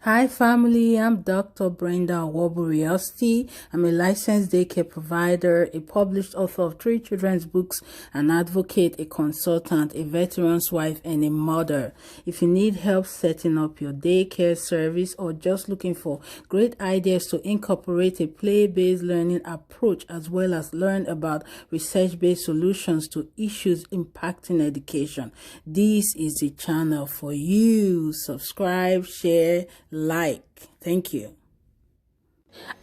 Hi family, I'm Dr. Brenda Woburiasti. I'm a licensed daycare provider, a published author of 3 children's books, an advocate, a consultant, a veteran's wife, and a mother. If you need help setting up your daycare service or just looking for great ideas to incorporate a play-based learning approach as well as learn about research-based solutions to issues impacting education, this is the channel for you. Subscribe, share, like. Thank you.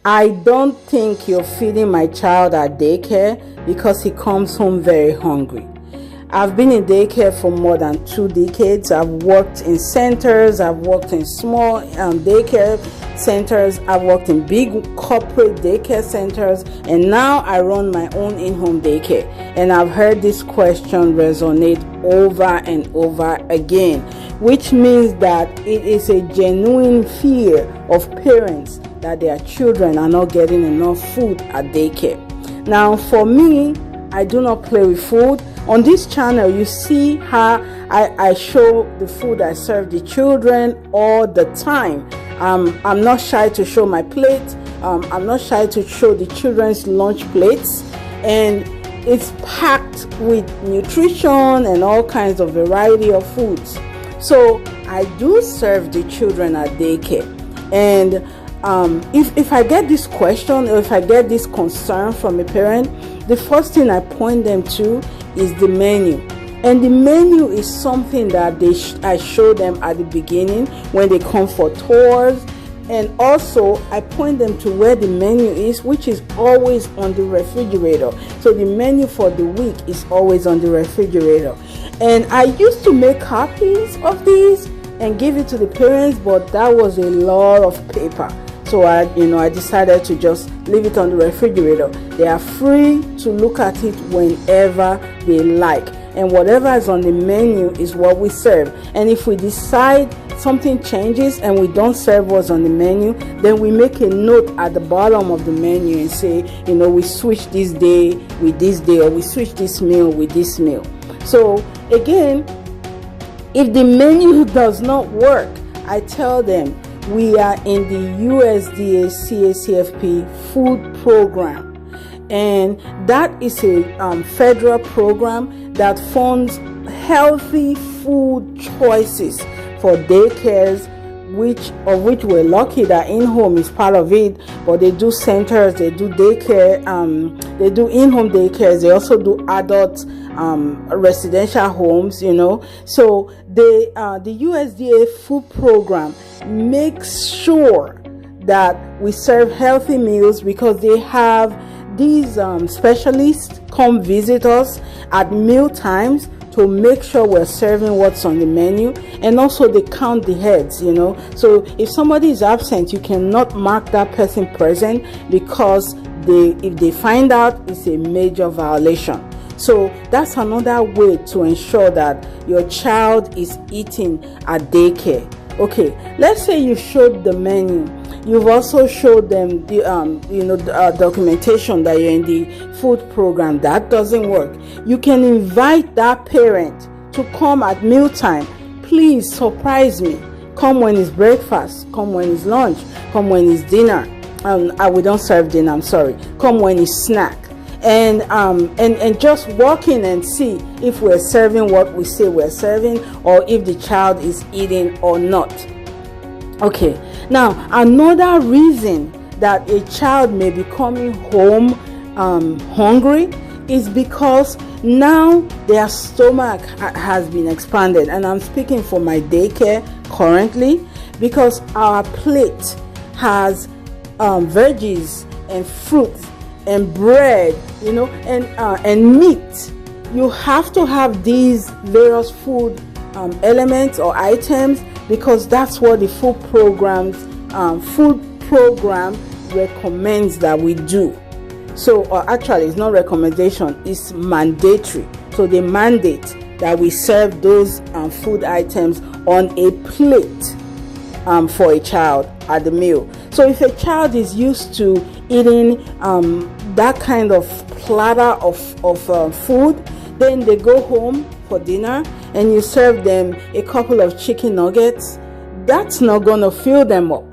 I don't think you're feeding my child at daycare because he comes home very hungry. I've been in daycare for more than 2 decades. I've worked in centers, I've worked in small daycare centers, I've worked in big corporate daycare centers, and now I run my own in-home daycare. And I've heard this question resonate over and over again, which means that it is a genuine fear of parents that their children are not getting enough food at daycare. Now, for me, I do not play with food. On this channel, you see how I show the food I serve the children all the time. I'm not shy to show my plate. I'm not shy to show the children's lunch plates. And it's packed with nutrition and all kinds of variety of foods. So I do serve the children at daycare. And if I get this question or if I get this concern from a parent, the first thing I point them to is the menu. And the menu is something that I show them at the beginning when they come for tours. And also I point them to where the menu is, which is always on the refrigerator. So the menu for the week is always on the refrigerator. And I used to make copies of these and give it to the parents, but that was a lot of paper. So I decided to just leave it on the refrigerator. They are free to look at it whenever they like. And whatever is on the menu is what we serve. And if we decide something changes and we don't serve what's on the menu, then we make a note at the bottom of the menu and say, we switch this day with this day, or we switch this meal with this meal. So again, if the menu does not work, I tell them, we are in the USDA CACFP food program, and that is a federal program that funds healthy food choices for daycares, which we're lucky that in-home is part of it. But they do centers, they do daycare, they do in-home daycares, they also do adult residential homes. So the USDA food program makes sure that we serve healthy meals, because they have these specialists come visit us at meal times to make sure we're serving what's on the menu. And also they count the heads. So if somebody is absent, you cannot mark that person present, because if they find out, it's a major violation. So that's another way to ensure that your child is eating at daycare. Okay, let's say you showed the menu. You've also showed them the documentation that you're in the food program. That doesn't work. You can invite that parent to come at mealtime. Please surprise me. Come when it's breakfast. Come when it's lunch. Come when it's dinner. We don't serve dinner. I'm sorry. Come when it's snack. And just walk in and see if we're serving what we say we're serving, or if the child is eating or not. Okay, now another reason that a child may be coming home hungry is because now their stomach has been expanded. And I'm speaking for my daycare currently, because our plate has veggies and fruits and bread, and meat. You have to have these various food elements or items, because that's what the food program recommends that we do. So actually, it's not recommendation, it's mandatory. So they mandate that we serve those food items on a plate for a child at the meal. So if a child is used to eating that kind of platter of food, then they go home for dinner and you serve them a couple of chicken nuggets, that's not gonna fill them up,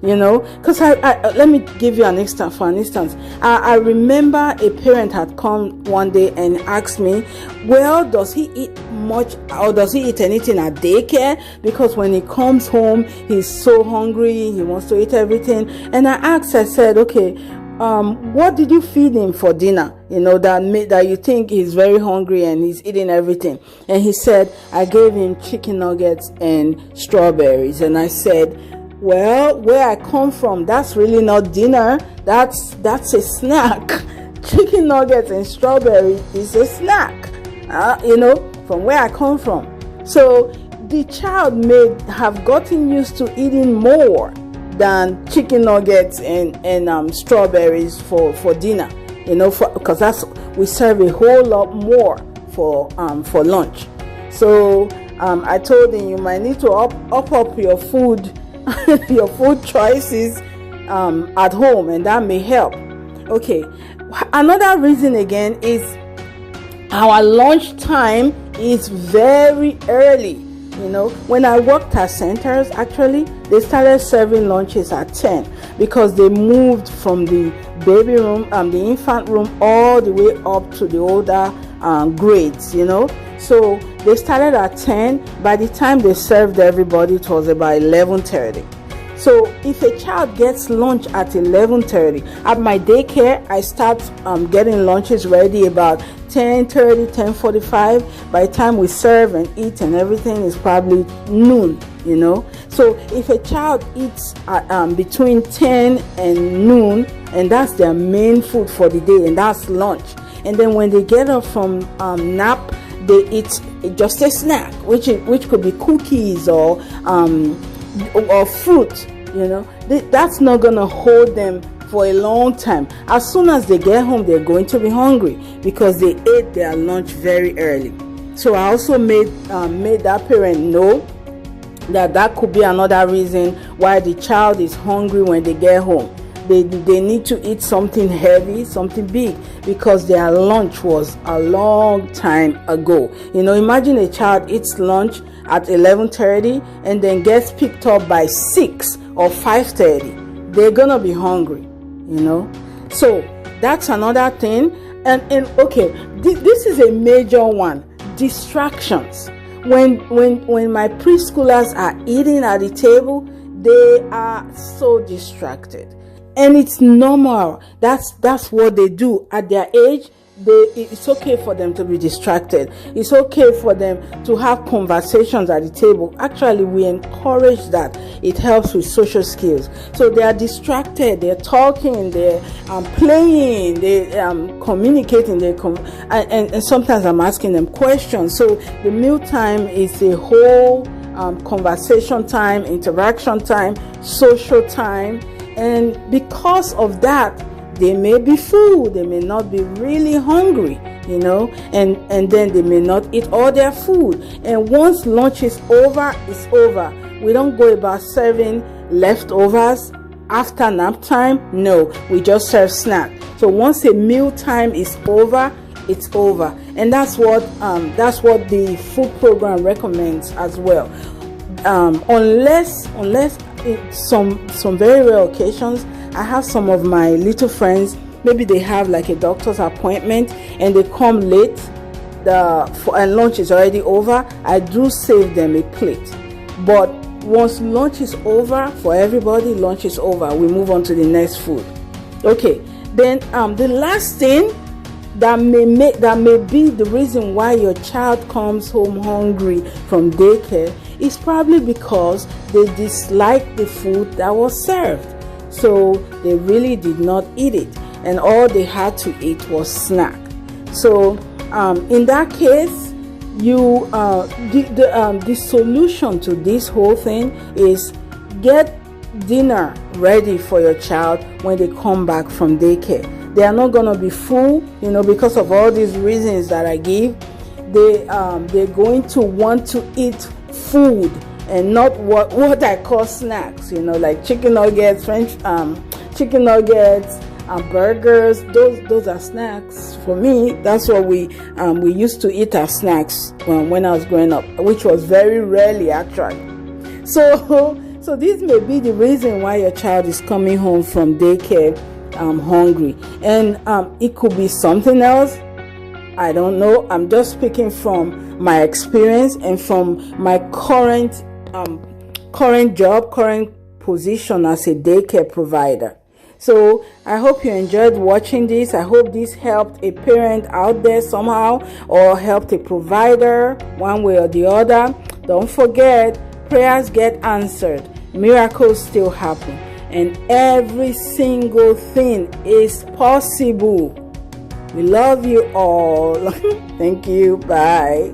because I let me give you an instance. For an instance, I remember a parent had come one day and asked me, well, does he eat much, or does he eat anything at daycare? Because when he comes home, he's so hungry, he wants to eat everything. And I said, okay, what did you feed him for dinner, that you think he's very hungry and he's eating everything? And he said, I gave him chicken nuggets and strawberries. And I said, well, where I come from, that's really not dinner. That's a snack. Chicken nuggets and strawberry is a snack, from where I come from. So the child may have gotten used to eating more than chicken nuggets and strawberries for dinner, because we serve a whole lot more for lunch. So I told him, you might need to up your food your food choices at home, and that may help. Okay, another reason again is our lunch time is very early. When I worked at centers, actually they started serving lunches at 10 because they moved from the baby room, the infant room, all the way up to the older grades. So they started at 10. By the time they served everybody, it was about 11:30. So if a child gets lunch at 11:30, at my daycare, I start getting lunches ready about 10:30, 10:45. By the time we serve and eat and everything, is probably noon. So if a child eats between 10 and noon, and that's their main food for the day, and that's lunch, and then when they get up from nap, they eat just a snack, which could be cookies or fruit. That's not gonna hold them for a long time. As soon as they get home, they're going to be hungry because they ate their lunch very early. So I also made that parent know that could be another reason why the child is hungry when they get home. They need to eat something heavy, something big, because their lunch was a long time ago. Imagine a child eats lunch at 11:30 and then gets picked up by 6 or 5:30. They're gonna be hungry, So that's another thing. And okay, this is a major one: distractions. When my preschoolers are eating at the table, they are so distracted. And it's normal. That's what they do at their age. It's okay for them to be distracted. It's okay for them to have conversations at the table. Actually, we encourage that. It helps with social skills. So they are distracted. They're talking. They're playing. They're communicating. And sometimes I'm asking them questions. So the meal time is a whole conversation time, interaction time, social time. And because of that, they may be full, they may not be really hungry, and then they may not eat all their food. And once lunch is over, it's over. We don't go about serving leftovers after nap time. No, we just serve snack. So once a meal time is over, it's over. And that's what the food program recommends as well. Unless in some very rare occasions, I have some of my little friends, maybe they have like a doctor's appointment and they come late, and lunch is already over. I do save them a plate. But once lunch is over for everybody, lunch is over. We move on to the next food. Okay, then the last thing that may be the reason why your child comes home hungry from daycare is probably because they dislike the food that was served. So they really did not eat it, and all they had to eat was snack. So in that case, the solution to this whole thing is get dinner ready for your child when they come back from daycare. They are not going to be full, because of all these reasons that I give. They're going to want to eat food and not what I call snacks, like chicken nuggets, chicken nuggets, burgers. Those are snacks for me. That's what we used to eat as snacks when I was growing up, which was very rarely actually. So this may be the reason why your child is coming home from daycare hungry, and it could be something else. I don't know. I'm just speaking from my experience and from my current job, current position as a daycare provider. So I hope you enjoyed watching this. I hope this helped a parent out there somehow, or helped a provider one way or the other. Don't forget, prayers get answered, miracles still happen, and every single thing is possible. We love you all. Thank you. Bye.